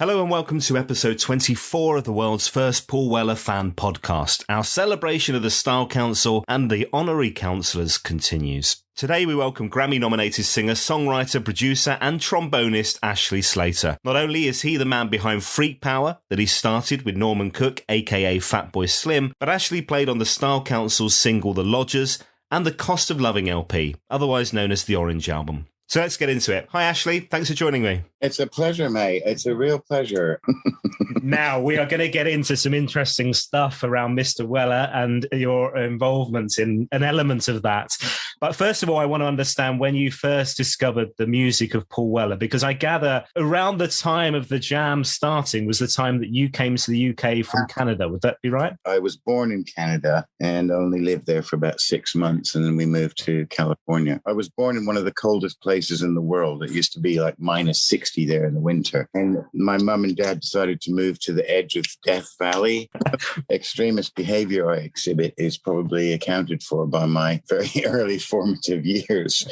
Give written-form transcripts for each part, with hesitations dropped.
Hello and welcome to episode 24 of the world's first Paul Weller fan podcast. Our celebration of the Style Council and the Honorary Councillors continues. Today we welcome Grammy-nominated singer, songwriter, producer and trombonist Ashley Slater. Not only is he the man behind Freak Power that he started with Norman Cook, aka Fatboy Slim, but Ashley played on the Style Council's single The Lodgers and the Cost of Loving LP, otherwise known as the Orange Album. So let's get into it. Hi Ashley, thanks for joining me. It's a pleasure, mate. It's a real pleasure. Now, we are going to get into some interesting stuff around Mr. Weller and your involvement in an element of that. But first of all, I want to understand when you first discovered the music of Paul Weller, because I gather around the time of the jam starting was the time that you came to the UK from Canada. Would that be right? I was born in Canada and only lived there for about 6 months, and then we moved to California. I was born in one of the coldest places in the world. It used to be like minus 60 there in the winter. And my mum and dad decided to move to the edge of Death Valley. Extremist behavior I exhibit is probably accounted for by my very early formative years.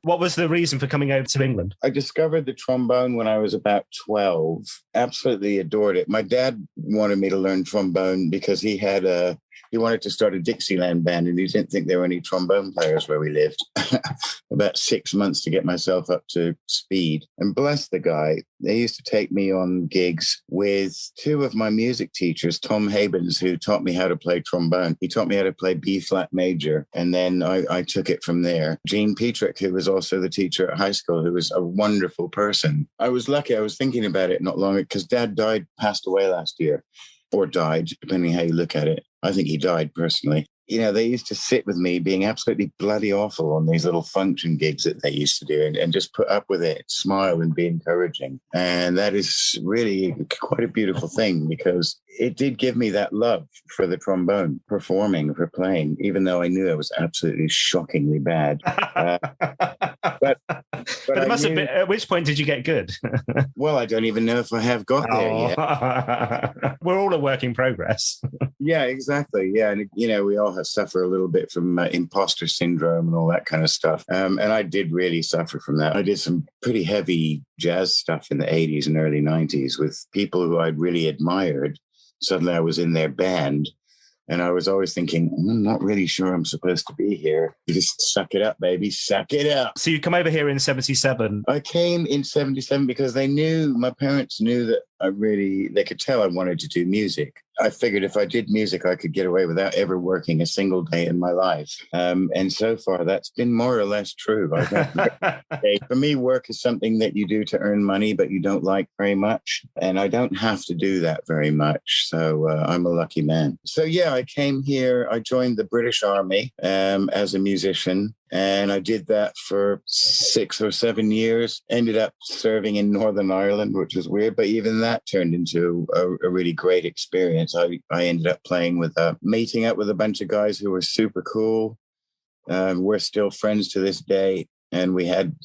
What was the reason for coming over to England? I discovered the trombone when I was about 12. Absolutely adored it. My dad wanted me to learn trombone because he wanted to start a Dixieland band and he didn't think there were any trombone players where we lived. About 6 months to get myself up to speed. And bless the guy, they used to take me on gigs with two of my music teachers, Tom Habens, who taught me how to play trombone. He taught me how to play B-flat major. And then I took it from there. Gene Petrick, who was also the teacher at high school, who was a wonderful person. I was lucky. I was thinking about it not long ago because Dad passed away last year. Or died, depending how you look at it. I think he died personally. You know, they used to sit with me being absolutely bloody awful on these little function gigs that they used to do and just put up with it, smile and be encouraging. And that is really quite a beautiful thing because it did give me that love for the trombone, for playing, even though I knew I was absolutely shockingly bad. But it must have been, at which point did you get good? Well, I don't even know if I have got there yet. We're all a work in progress. Yeah, exactly. Yeah. And, you know, we all suffer a little bit from imposter syndrome and all that kind of stuff. And I did really suffer from that. I did some pretty heavy jazz stuff in the 80s and early 90s with people who I really admired. Suddenly I was in their band. And I was always thinking, I'm not really sure I'm supposed to be here. You just suck it up, baby. Suck it up. So you come over here in 77. I came in 77 because my parents knew that they could tell I wanted to do music. I figured if I did music, I could get away without ever working a single day in my life. And so far, that's been more or less true. For me, work is something that you do to earn money, but you don't like very much. And I don't have to do that very much. So I'm a lucky man. So yeah, I came here. I joined the British Army as a musician. And I did that for 6 or 7 years, ended up serving in Northern Ireland, which was weird, but even that turned into a really great experience. I ended up meeting up with a bunch of guys who were super cool. We're still friends to this day. And we had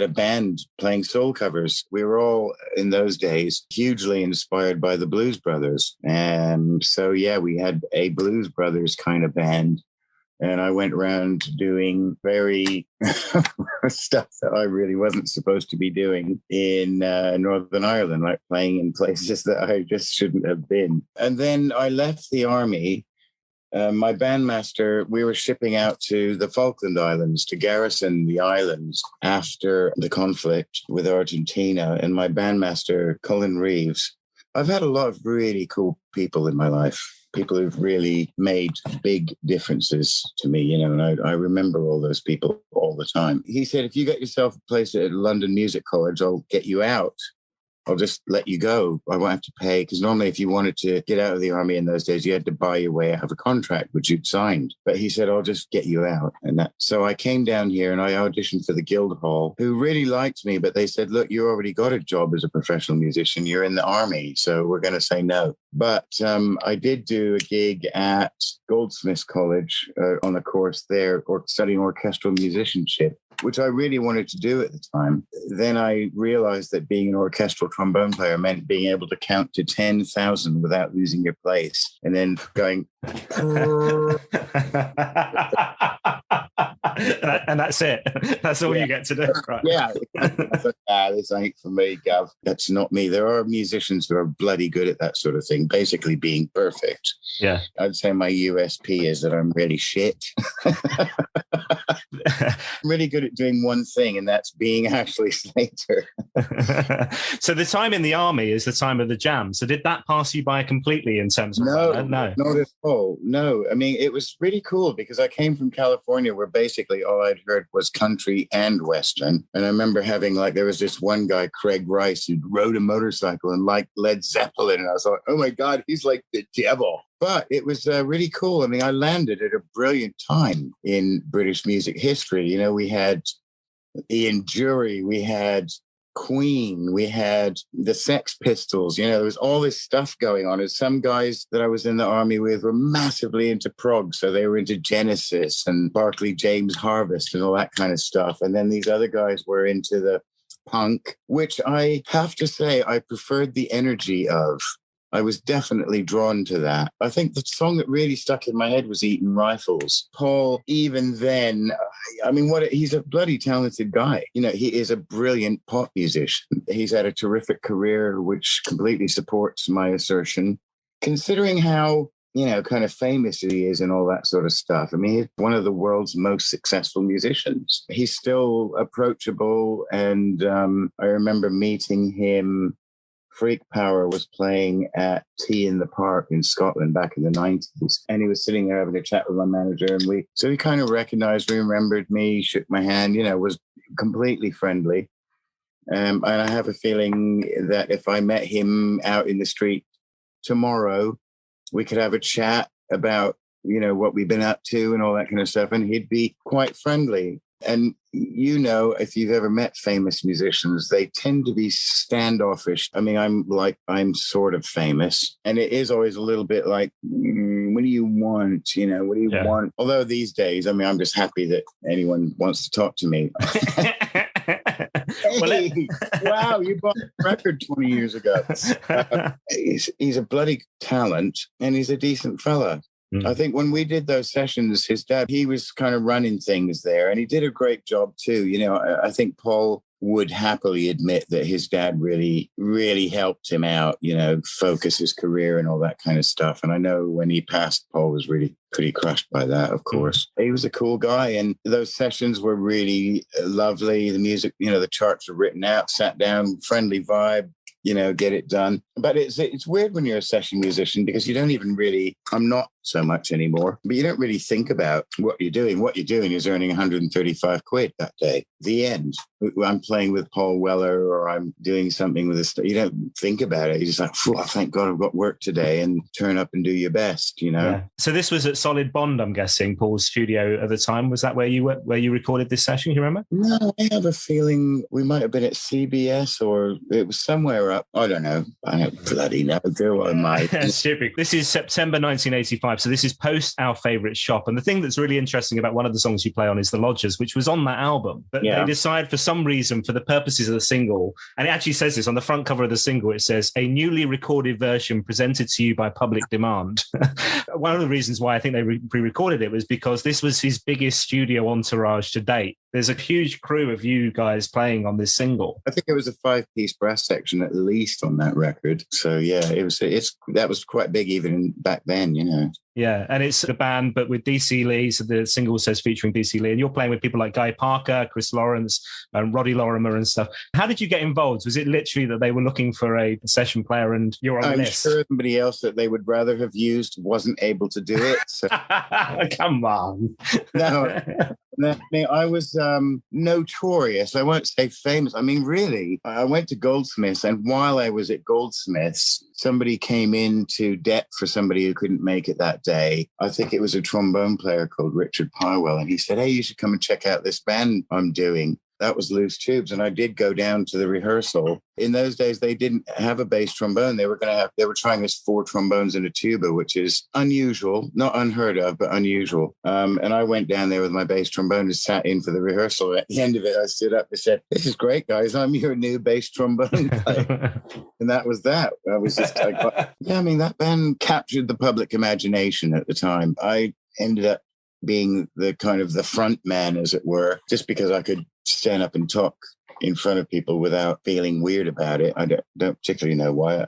a band playing soul covers. We were all, in those days, hugely inspired by the Blues Brothers. And so, yeah, we had a Blues Brothers kind of band. And I went around doing very stuff that I really wasn't supposed to be doing in Northern Ireland, like playing in places that I just shouldn't have been. And then I left the army. My bandmaster, we were shipping out to the Falkland Islands to garrison the islands after the conflict with Argentina. And my bandmaster, Colin Reeves, I've had a lot of really cool people in my life. People who've really made big differences to me, you know, and I remember all those people all the time. He said, if you get yourself a place at London Music College, I'll get you out. I'll just let you go. I won't have to pay. Because normally if you wanted to get out of the army in those days, you had to buy your way out of a contract, which you'd signed. But he said, I'll just get you out. So I came down here and I auditioned for the Guildhall, who really liked me. But they said, look, you already got a job as a professional musician. You're in the army. So we're going to say no. But I did do a gig at Goldsmiths College on a course there, studying orchestral musicianship, which I really wanted to do at the time. Then I realized that being an orchestral trombone player meant being able to count to 10,000 without losing your place. And then going... And that's it. That's all you get to do. Right. Yeah. I thought, this ain't for me, Gav. That's not me. There are musicians who are bloody good at that sort of thing, basically being perfect. Yeah. I'd say my USP is that I'm really shit. I'm really good at doing one thing, and that's being Ashley Slater. So the time in the army is the time of the jam. So did that pass you by completely in terms of No, not at all. No, I mean, it was really cool because I came from California where basically all I'd heard was country and Western. And I remember having there was this one guy, Craig Rice, who rode a motorcycle and liked Led Zeppelin. And I was like, oh my God, he's like the devil. But it was really cool. I mean, I landed at a brilliant time in British music history. You know, we had Ian Dury, we had Queen, we had the Sex Pistols. You know, there was all this stuff going on. And some guys that I was in the army with were massively into prog. So they were into Genesis and Barclay James Harvest and all that kind of stuff. And then these other guys were into the punk, which I have to say I preferred the energy of. I was definitely drawn to that. I think the song that really stuck in my head was Eaton Rifles. Paul, even then, I mean, he's a bloody talented guy. You know, he is a brilliant pop musician. He's had a terrific career, which completely supports my assertion. Considering how, kind of famous he is and all that sort of stuff. I mean, he's one of the world's most successful musicians. He's still approachable. And I remember meeting him. Freak Power was playing at Tea in the Park in Scotland back in the 90s. And he was sitting there having a chat with my manager. And he kind of recognized me, remembered me, shook my hand, was completely friendly. And I have a feeling that if I met him out in the street tomorrow, we could have a chat about, what we've been up to and all that kind of stuff. And he'd be quite friendly. And if you've ever met famous musicians, they tend to be standoffish. I mean, I'm sort of famous, and it is always a little bit like, what do you want? What do you want? Although these days, I mean, I'm just happy that anyone wants to talk to me. Hey, wow, you bought a record 20 years ago. He's a bloody talent, and he's a decent fella. I think when we did those sessions, his dad, he was kind of running things there, and he did a great job too. I think Paul would happily admit that his dad really, really helped him out, focus his career and all that kind of stuff. And I know when he passed, Paul was really pretty crushed by that, of course. He was a cool guy, and those sessions were really lovely. The music, the charts were written out, sat down, friendly vibe. Get it done. But it's weird when you're a session musician because you don't even really, I'm not so much anymore, but you don't really think about what you're doing. What you're doing is earning 135 quid that day. The end. I'm playing with Paul Weller or I'm doing something with this. You don't think about it. You're just like, thank God I've got work today, and turn up and do your best, Yeah. So this was at Solid Bond, I'm guessing, Paul's studio at the time. Was that where you recorded this session? You remember? No, I have a feeling we might have been at CBS or it was somewhere up. I don't know. I don't bloody know. Do I, mate? Stupid. This is September 1985. So this is post Our Favourite Shop. And the thing that's really interesting about one of the songs you play on is The Lodgers, which was on that album. But they decide for some reason, for the purposes of the single, and it actually says this on the front cover of the single, it says, a newly recorded version presented to you by public demand. One of the reasons why I think they pre-recorded it was because this was his biggest studio entourage to date. There's a huge crew of you guys playing on this single. I think it was a 5-piece brass section at least on that record. So yeah, that was quite big even back then, Yeah, and it's a band, but with DC Lee. So the single says featuring DC Lee, and you're playing with people like Guy Parker, Chris Lawrence, and Roddy Lorimer and stuff. How did you get involved? Was it literally that they were looking for a session player and you're on the list? I'm sure somebody else that they would rather have used wasn't able to do it. So. Come on. No. I mean, I was notorious. I won't say famous. I mean, really, I went to Goldsmiths, and while I was at Goldsmiths, somebody came into debt for somebody who couldn't make it that day. I think it was a trombone player called Richard Pywell, and he said, hey, you should come and check out this band I'm doing. That was Loose Tubes. And I did go down to the rehearsal. In those days, they didn't have a bass trombone. They were trying this 4 trombones and a tuba, which is unusual, not unheard of, but unusual. And I went down there with my bass trombone and sat in for the rehearsal. At the end of it, I stood up and said, this is great, guys. I'm your new bass trombone player. And that was that. I was just that band captured the public imagination at the time. I ended up being the kind of the front man, as it were, just because I could stand up and talk in front of people without feeling weird about it. I don't particularly know why.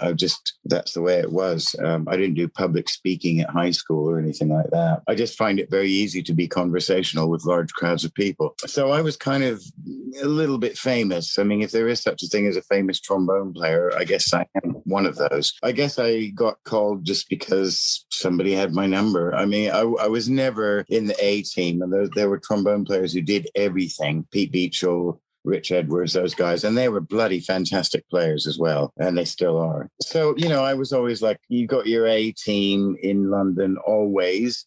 That's the way it was. I didn't do public speaking at high school or anything like that. I just find it very easy to be conversational with large crowds of people. So I was kind of a little bit famous. I mean, if there is such a thing as a famous trombone player, I guess I am one of those. I guess I got called just because somebody had my number. I mean, I was never in the A team, and there were trombone players who did everything. Pete Beachell, Rich Edwards, those guys, and they were bloody fantastic players as well, and they still are. So, I was always like, you got your A team in London always.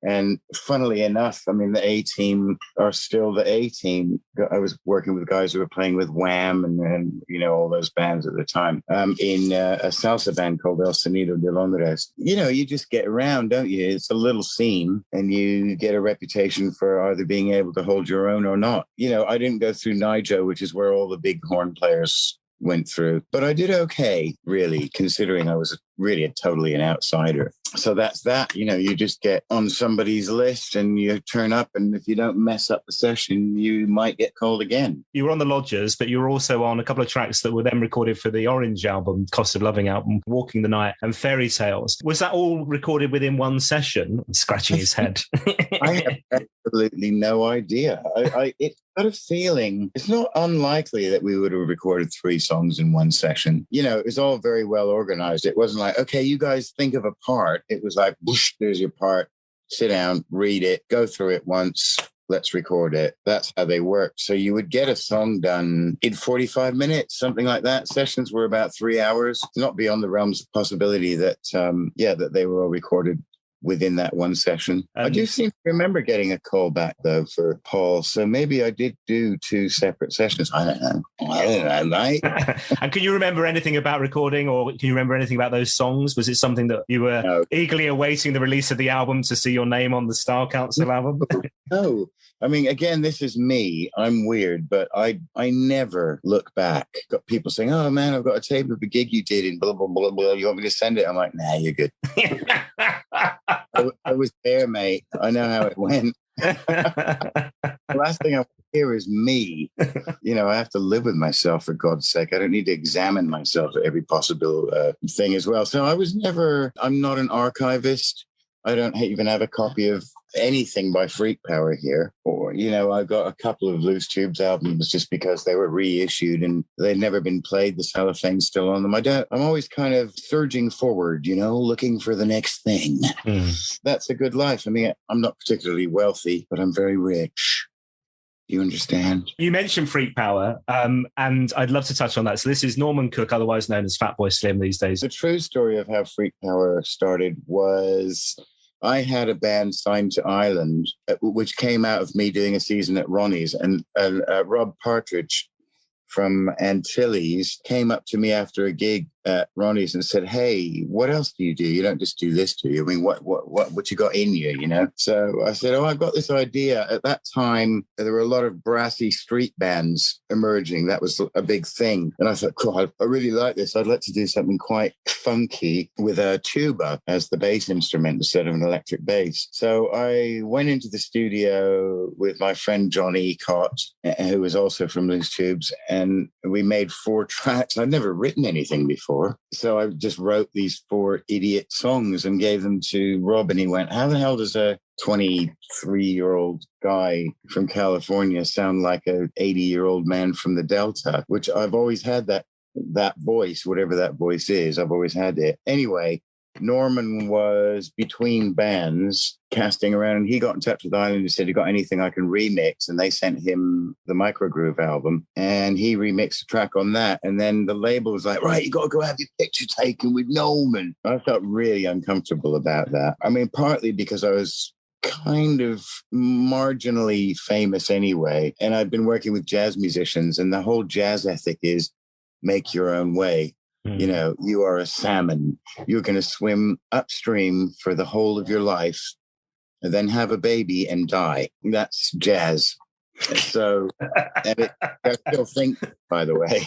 And funnily enough, I mean, the A team are still the A team. I was working with guys who were playing with Wham and all those bands at the time in a salsa band called El Sonido de Londres. You just get around, don't you? It's a little scene, and you get a reputation for either being able to hold your own or not. I didn't go through Nijo, which is where all the big horn players went through, but I did okay, really, considering I was really totally an outsider. So that's that. You just get on somebody's list and you turn up, and if you don't mess up the session, you might get called again. You were on the Lodgers, but you were also on a couple of tracks that were then recorded for the Orange album, Cost of Loving album, Walking the Night and Fairy Tales. Was that all recorded within one session? Scratching his head. I have absolutely no idea. It's got a feeling it's not unlikely that we would have recorded 3 songs in one session. It was all very well organized. It wasn't like, okay, you guys think of a part. It was like, whoosh, there's your part. Sit down, read it, go through it once. Let's record it. That's how they worked. So you would get a song done in 45 minutes, something like that. Sessions were about 3 hours. Not beyond the realms of possibility that, that they were all recorded within that one session. I do seem to remember getting a call back, though, for Paul. So maybe I did do 2 separate sessions. I don't know, mate. And can you remember anything about recording, or can you remember anything about those songs? Was it something that you were eagerly awaiting the release of the album to see your name on the Style Council album? No. I mean, again, this is me. I'm weird, but I never look back. Got people saying, oh, man, I've got a tape of a gig you did in blah, blah, blah, blah. You want me to send it? I'm like, nah, you're good. I was there, mate. I know how it went. The last thing I hear is me. I have to live with myself, for God's sake. I don't need to examine myself at every possible thing as well. So I'm not an archivist. I don't even have a copy of anything by Freak Power here. Or, I've got a couple of Loose Tubes albums just because they were reissued and they'd never been played. The cellophane's still on them. I'm always kind of surging forward, looking for the next thing. That's a good life. I mean, I'm not particularly wealthy, but I'm very rich. You understand? You mentioned Freak Power, and I'd love to touch on that. So this is Norman Cook, otherwise known as Fatboy Slim these days. The true story of how Freak Power started was I had a band signed to Ireland, which came out of me doing a season at Ronnie's, and Rob Partridge from Antilles came up to me after a gig at Ronnie's and said, hey, what else do? You don't just do this, do you? I mean, what you got in you, So I said, I've got this idea. At that time, there were a lot of brassy street bands emerging. That was a big thing. And I thought, cool, I really like this. I'd like to do something quite funky with a tuba as the bass instrument instead of an electric bass. So I went into the studio with my friend John Ecott, who was also from Loose Tubes, and we made 4 tracks. I'd never written anything before. So I just wrote these 4 idiot songs and gave them to Rob, and he went, how the hell does a 23-year-old guy from California sound like a 80-year-old man from the Delta? Which I've always had that voice, whatever that voice is. I've always had it. Anyway, Norman was between bands casting around, and he got in touch with Ireland and said, you got anything I can remix? And they sent him the Microgroove album, and he remixed a track on that. And then the label was like, right, you got to go have your picture taken with Norman. I felt really uncomfortable about that. I mean, partly because I was kind of marginally famous anyway, and I've been working with jazz musicians, and the whole jazz ethic is make your own way. You are a salmon. You're going to swim upstream for the whole of your life and then have a baby and die. That's jazz. So I still think by the way.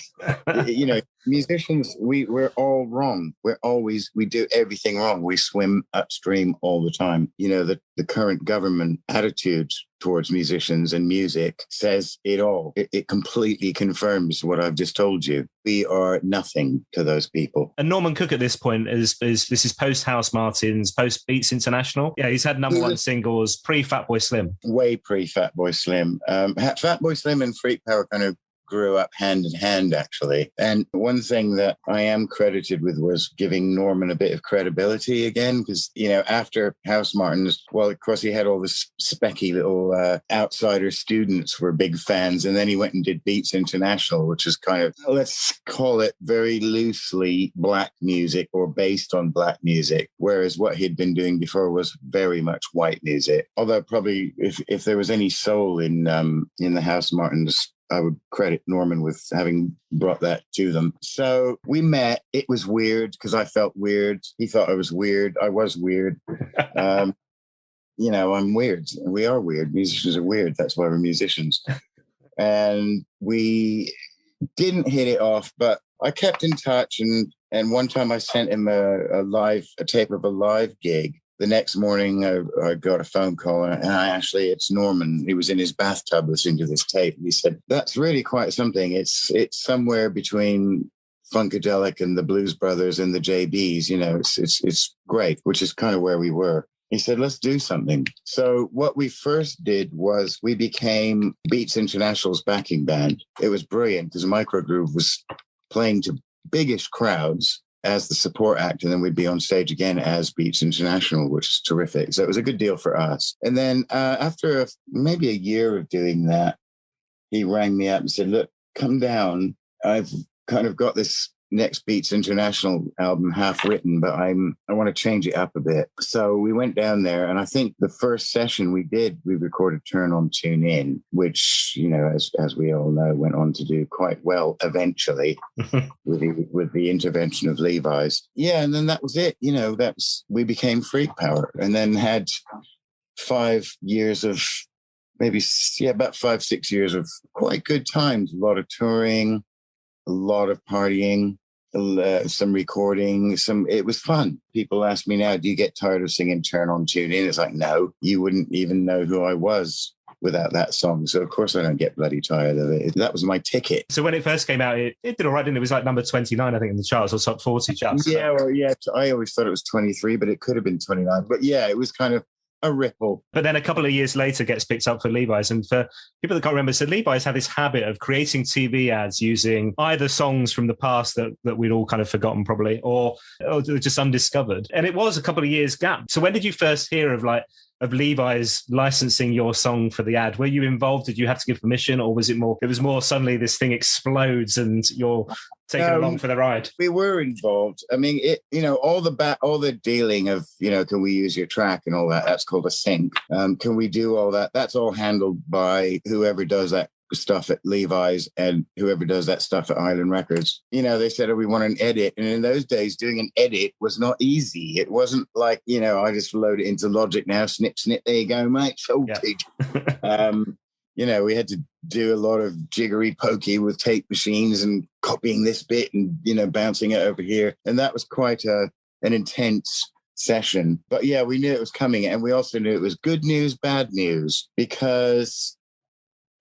You know, musicians, we're all wrong. We do everything wrong. We swim upstream all the time. You know, the current government attitude towards musicians and music says it all. It completely confirms what I've just told you. We are nothing to those people. And Norman Cook at this point is this is post House Martins, post Beats International. Yeah, he's had number one singles pre Fatboy Slim. Way pre Fatboy Slim. Fatboy Slim and Freak Power kind of grew up hand in hand, actually. And one thing that I am credited with was giving Norman a bit of credibility again, because, you know, after House Martins, well, of course, he had all this specky little outsider students were big fans. And then he went and did Beats International, which is kind of, let's call it very loosely black music or based on black music. Whereas what he'd been doing before was very much white music. Although probably if there was any soul in the House Martins, I would credit Norman with having brought that to them. So we met. It was weird because I felt weird. He thought I was weird. I was weird. You know, I'm weird. We are weird. Musicians are weird. That's why we're musicians. And we didn't hit it off, but I kept in touch. And one time I sent him a tape of a live gig. The next morning, I got a phone call, and it's Norman. He was in his bathtub listening to this tape. And he said, "That's really quite something. It's somewhere between Funkadelic and the Blues Brothers and the JBs. You know, it's great," which is kind of where we were. He said, "Let's do something." So what we first did was we became Beats International's backing band. It was brilliant because Microgroove was playing to biggish crowds as the support act, and then we'd be on stage again as Beats International, which is terrific. So it was a good deal for us. And then after maybe a year of doing that, he rang me up and said, "Look, come down. I've kind of got this next Beats International album half written, but I want to change it up a bit." So we went down there, and I think the first session we recorded Turn On, Tune In, which, you know, as we all know, went on to do quite well eventually with the intervention of Levi's. Yeah, and then that was it. You know, we became Freak Power, and then had 5 years of about 5-6 years of quite good times. A lot of touring, a lot of partying, some recording, it was fun. People ask me now, do you get tired of singing Turn On, Tune In? It's like, no, you wouldn't even know who I was without that song. So of course I don't get bloody tired of it. That was my ticket. So when it first came out, it did all right, didn't it? It was like number 29, I think, in the charts, or top 40 charts. Yeah, well, yeah. I always thought it was 23, but it could have been 29. But yeah, it was kind of a ripple. But then a couple of years later gets picked up for Levi's. And for people that can't remember, so Levi's had this habit of creating TV ads using either songs from the past that we'd all kind of forgotten probably, or just undiscovered. And it was a couple of years gap. So when did you first hear of Levi's licensing your song for the ad? Were you involved? Did you have to give permission, or was it more suddenly this thing explodes and you're taken along for the ride? We were involved. I mean, all the dealing of, can we use your track and all that, that's called a sync. Can we do all that? That's all handled by whoever does that stuff at Levi's and whoever does that stuff at Island Records. They said, we want an edit. And in those days, doing an edit was not easy. It wasn't like, I just load it into Logic now, snip, snip, there you go, mate. Sorted. Yeah. We had to do a lot of jiggery pokey with tape machines and copying this bit and, bouncing it over here. And that was quite an intense session. But yeah, we knew it was coming. And we also knew it was good news, bad news, because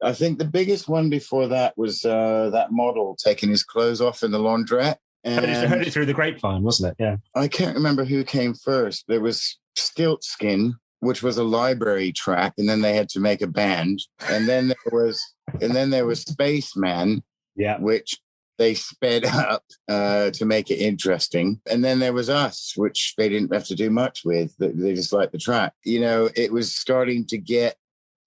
I think the biggest one before that was that model taking his clothes off in the laundrette. And heard it through the grapevine, wasn't it? Yeah. I can't remember who came first. There was Stiltskin, which was a library track, and then they had to make a band. And then there was Spaceman, yeah, which they sped up to make it interesting. And then there was us, which they didn't have to do much with. They just liked the track. It was starting to get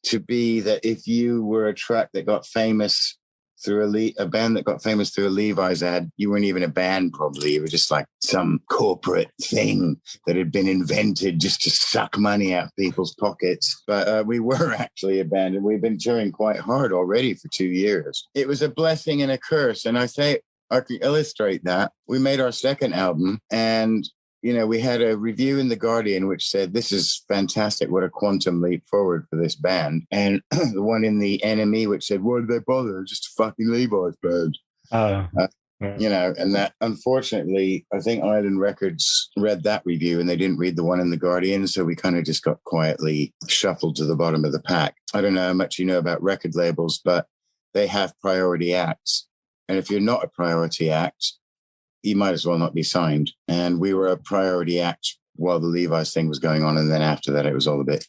to be that if you were a track that got famous through a band that got famous through a Levi's ad, you weren't even a band probably. You were just like some corporate thing that had been invented just to suck money out of people's pockets. But we were actually a band, and we've been touring quite hard already for 2 years. It was a blessing and a curse. And I can illustrate that. We made our second album, and we had a review in The Guardian which said, this is fantastic. What a quantum leap forward for this band. And the one in The Enemy which said, why did they bother? Just a fucking Levi's band. Oh. And that, unfortunately, I think Island Records read that review and they didn't read the one in The Guardian. So we kind of just got quietly shuffled to the bottom of the pack. I don't know how much you know about record labels, but they have priority acts. And if you're not a priority act, you might as well not be signed. And we were a priority act while the Levi's thing was going on. And then after that, it was all a bit,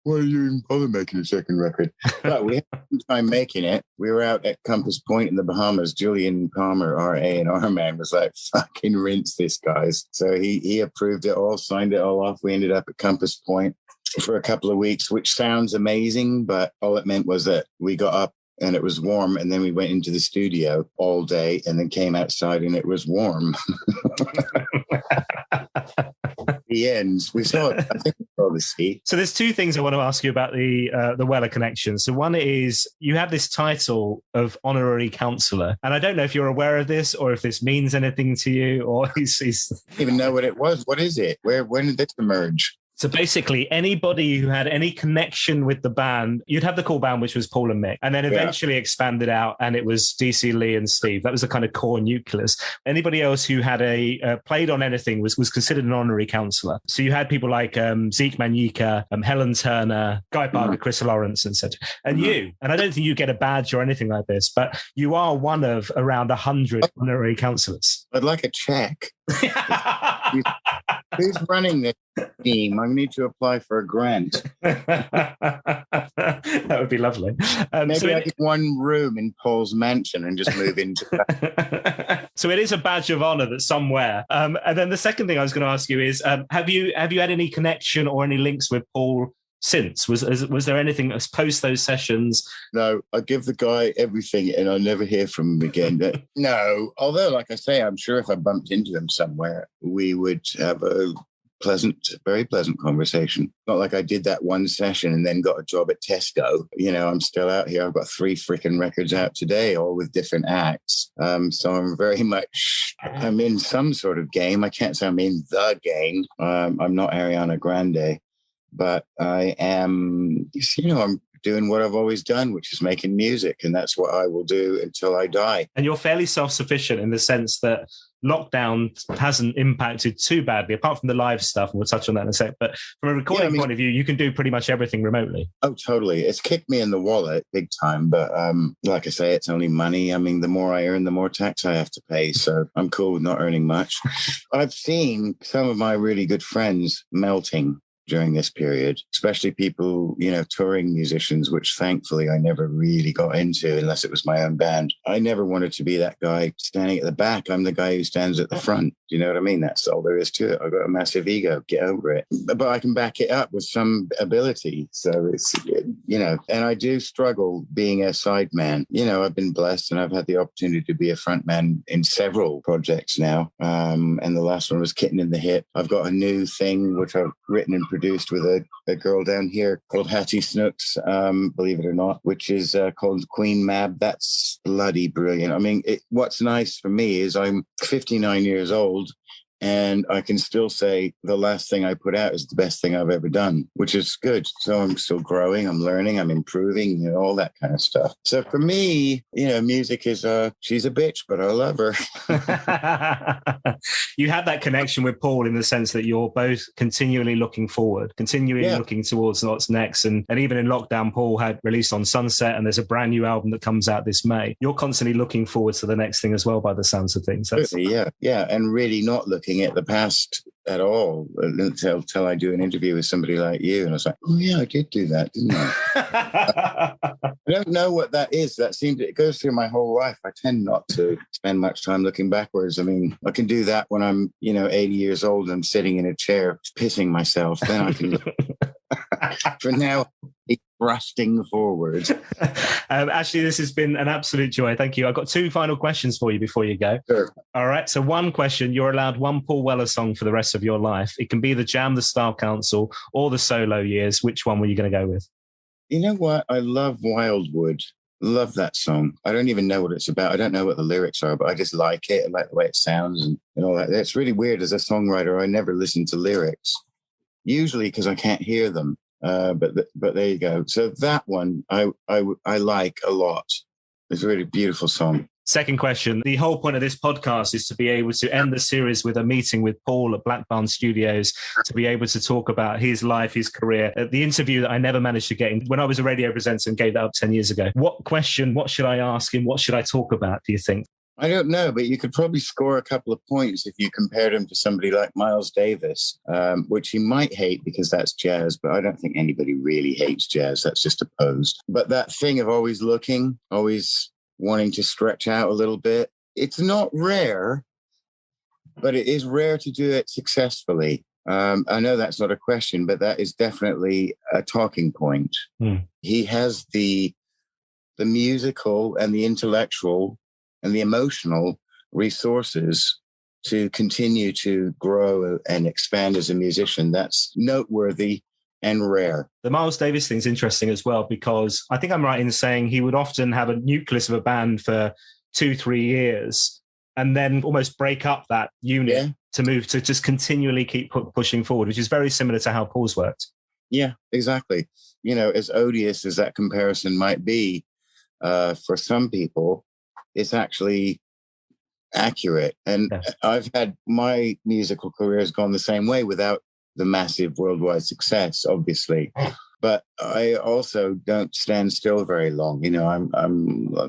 why are you even bother making a second record? But we had some time making it. We were out at Compass Point in the Bahamas. Julian Palmer, our A&R man, was like, fucking rinse this, guys. So he approved it all, signed it all off. We ended up at Compass Point for a couple of weeks, which sounds amazing, but all it meant was that we got up and it was warm, and then we went into the studio all day and then came outside and it was warm. The ends. I think we saw the sea. So there's two things I want to ask you about the Weller connection. So one is you have this title of Honorary Councillor, and I don't know if you're aware of this or if this means anything to you, or I didn't even know what it was. What is it? When did this emerge? So basically, anybody who had any connection with the band, you'd have the core band, which was Paul and Mick, and then eventually expanded out, and it was DC, Lee, and Steve. That was the kind of core nucleus. Anybody else who had played on anything was considered an honorary councillor. So you had people like Zeke Manyika, Helen Turner, Guy Barker, Chris Lawrence, etc. And you, and I don't think you get a badge or anything like this, but you are one of around 100 honorary councillors. I'd like a check. Who's running this team? I need to apply for a grant. That would be lovely. Maybe I get one room in Paul's mansion and just move into that. So it is a badge of honour that's somewhere. And then the second thing I was going to ask you is, have you had any connection or any links with Paul since? Was there anything post those sessions? No, I give the guy everything and I never hear from him again. No, although, like I say, I'm sure if I bumped into him somewhere, we would have a very pleasant conversation. Not like I did that one session and then got a job at Tesco. I'm still out here. I've got 3 freaking records out today, all with different acts. So I'm in some sort of game. I can't say I'm in the game. I'm not Ariana Grande. But I am, I'm doing what I've always done, which is making music. And that's what I will do until I die. And you're fairly self-sufficient in the sense that lockdown hasn't impacted too badly, apart from the live stuff. And we'll touch on that in a sec. But from a recording point of view, you can do pretty much everything remotely. Oh, totally. It's kicked me in the wallet big time. But like I say, it's only money. I mean, the more I earn, the more tax I have to pay. So I'm cool with not earning much. I've seen some of my really good friends melting during this period, especially people, touring musicians, which thankfully I never really got into unless it was my own band. I never wanted to be that guy standing at the back. I'm the guy who stands at the front. Do you know what I mean? That's all there is to it. I've got a massive ego. Get over it. But I can back it up with some ability. So it's, and I do struggle being a sideman. I've been blessed and I've had the opportunity to be a frontman in several projects now. And the last one was Kitten in the Hip. I've got a new thing which I've written and produced with a girl down here called Hattie Snooks, believe it or not, which is called Queen Mab. That's bloody brilliant. I mean, what's nice for me is I'm 59 years old and I can still say the last thing I put out is the best thing I've ever done, which is good. So I'm still growing, I'm learning, I'm improving, all that kind of stuff. So for me, music is she's a bitch, but I love her. You have that connection with Paul in the sense that you're both continually looking forward, looking towards what's next. And even in lockdown, Paul had released on Sunset and there's a brand new album that comes out this May. You're constantly looking forward to the next thing as well by the sounds of things. Yeah. And really not looking at the past at all until I do an interview with somebody like you. And I was like, oh yeah, I did do that, didn't I? I don't know what that is. It goes through my whole life. I tend not to spend much time looking backwards. I mean, I can do that when I'm, 80 years old and I'm sitting in a chair pissing myself. Then I can, for now, thrusting forward. Ashley, this has been an absolute joy. Thank you. I've got 2 final questions for you before you go. Sure. All right. So one question, you're allowed one Paul Weller song for the rest of your life. It can be the Jam, the Style Council, or the solo years. Which one were you going to go with? You know what? I love Wildwood. Love that song. I don't even know what it's about. I don't know what the lyrics are, but I just like it. I like the way it sounds and all that. It's really weird. As a songwriter, I never listen to lyrics, usually because I can't hear them. But there you go. So that one I like a lot. It's a really beautiful song. Second question. The whole point of this podcast is to be able to end the series with a meeting with Paul at Black Barn Studios to be able to talk about his life, his career. The interview that I never managed to get in when I was a radio presenter and gave that up 10 years ago. What should I ask him? What should I talk about, do you think? I don't know, but you could probably score a couple of points if you compared him to somebody like Miles Davis, which he might hate because that's jazz, but I don't think anybody really hates jazz. That's just a pose. But that thing of always looking, always wanting to stretch out a little bit, it's not rare, but it is rare to do it successfully. I know that's not a question, but that is definitely a talking point. He has the musical and the intellectual and the emotional resources to continue to grow and expand as a musician. That's noteworthy and rare. The Miles Davis thing's interesting as well, because I think I'm right in saying he would often have a nucleus of a band for 2-3 years and then almost break up that unit to move to just continually keep pushing forward, which is very similar to how Paul's worked. Yeah, exactly. You know, as odious as that comparison might be for some people, it's actually accurate. And I've had my musical career has gone the same way without the massive worldwide success, obviously. But I also don't stand still very long. You know, I'm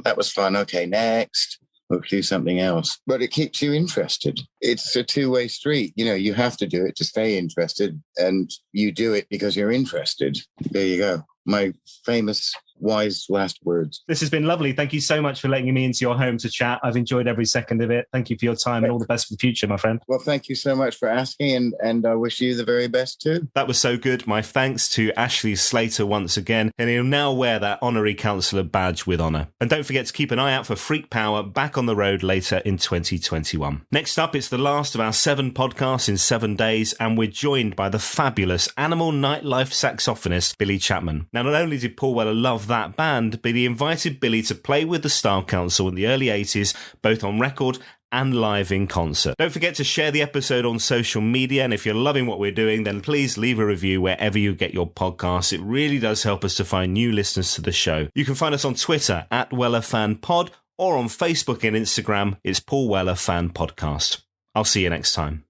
that was fun. Okay, next. We'll do something else. But it keeps you interested. It's a two-way street. You know, you have to do it to stay interested, and you do it because you're interested. There you go. My famous wise last words. This has been lovely. Thank you so much for letting me into your home to chat. I've enjoyed every second of it. Thank you for your time and all the best for the future, my friend. Well, thank you so much for asking, and I wish you the very best too. That was so good. My thanks to Ashley Slater once again, and he'll now wear that Honorary Councillor badge with honour. And don't forget to keep an eye out for Freak Power back on the road later in 2021. Next up, it's the last of our 7 podcasts in 7 days, and we're joined by the fabulous Animal Nightlife saxophonist Billy Chapman. Now, not only did Paul Weller love that band, but he invited Billy to play with the Style Council in the early 80s, both on record and live in concert. Don't forget to share the episode on social media, and if you're loving what we're doing, then please leave a review wherever you get your podcasts. It really does help us to find new listeners to the show. You can find us on Twitter @WellerFanPod, or on Facebook and Instagram, it's Paul Weller Fan Podcast. I'll see you next time.